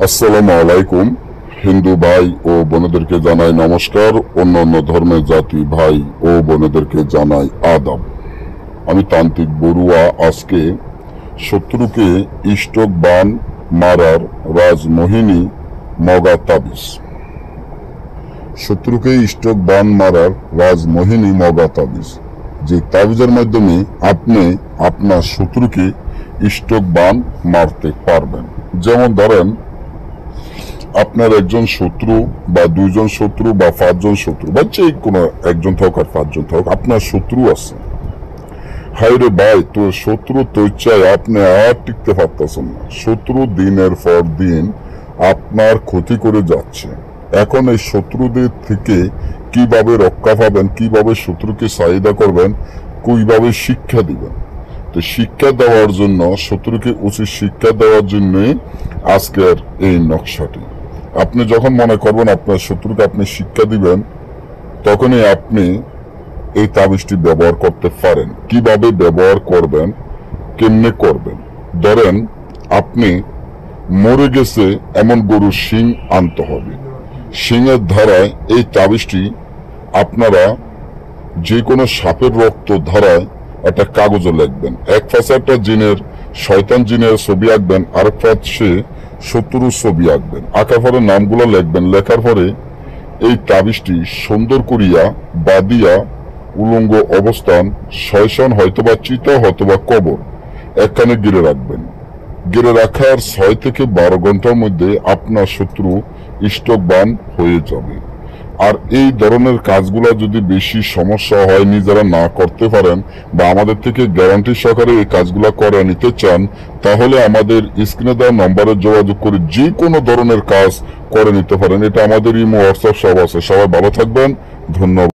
আসসালামু আলাইকুম। হিন্দু ভাই ও বোনেদেরকে জানাই নমস্কার। অন্যান্য ধর্মের জাতি ভাই ও বোনেদেরকে জানাই আদাব। আমি তান্ত্রিক বড়ুয়া। আজকে শত্রুকে ইষ্টক বান মারার রাজমোহিনী মগা তাবিজ। শত্রুকে ইষ্টক বান মারার রাজমোহিনী মগা তাবিজ, যে তাবিজের মাধ্যমে আপনি আপনার শত্রুকে ইষ্টক বান মারতে পারবেন। যেমন ধরেন, আপনার একজন শত্রু বা দুইজন শত্রু বা পাঁচজন শত্রু বা যে কোনো একজন থাক আর পাঁচজন থাক, আপনার শত্রু আছে। হায় রে ভাই, তো শত্রু তো চাই আপনি আর টিকতে পারতেছেন না। শত্রু দিনের পর দিন আপনার ক্ষতি করে যাচ্ছে। এখন এই শত্রুদের থেকে কিভাবে রক্ষা পাবেন, কিভাবে শত্রুকে চাহিদা করবেন, কিভাবে শিক্ষা দিবেন। তো শিক্ষা দেওয়ার জন্য, শত্রুকে উচিত শিক্ষা দেওয়ার জন্য আজকের এই নকশাটি। আপনি যখন মনে করবেন আপনার শত্রুকে আপনি শিক্ষা দিবেন, তখনই আপনি এই তাবিজটি ব্যবহার করতে পারেন। কিভাবে ব্যবহার করবেন, কেমনে করবেন। ধরেন, আপনি মরে গেছে এমন গরুর শিং আনতে হবে। শিংয়ের ধারায় এই তাবিজটি আপনারা যে কোনো সাপের রক্ত ধারায় একটা কাগজে লিখবেন। এক পাশে একটা জিনের, শয়তান জিনের ছবি আঁকবেন, আরেক পাশে শত্রুর ছবি আঁকবেন। আঁকার পরে নামগুলো লিখবেন। লেখার পরে এই তাবিজটি সুন্দর করিয়া বাদিয়া উলঙ্গ অবস্থান, শয়তান হয়তোবা চিতা হয়তোবা কবর, একখানে গিরে রাখবেন। গিরে রাখার 6 থেকে 12 ঘন্টার মধ্যে আপনার শত্রু ইষ্টকবান হয়ে যাবে। আর এই ধরনের কাজগুলো যদি বেশি সমস্যা হয়, নিজেরা না করতে পারেন বা আমাদের থেকে গ্যারান্টি সহকারে এই কাজগুলো করে নিতে চান, তাহলে আমাদের স্ক্রিনে দেওয়া নম্বরে যোগাযোগ করে যে কোনো ধরনের কাজ করে নিতে পারেন। এটা আমাদের ইমো, হোয়াটসঅ্যাপ সব আছে। সবাই ভালো থাকবেন। ধন্যবাদ।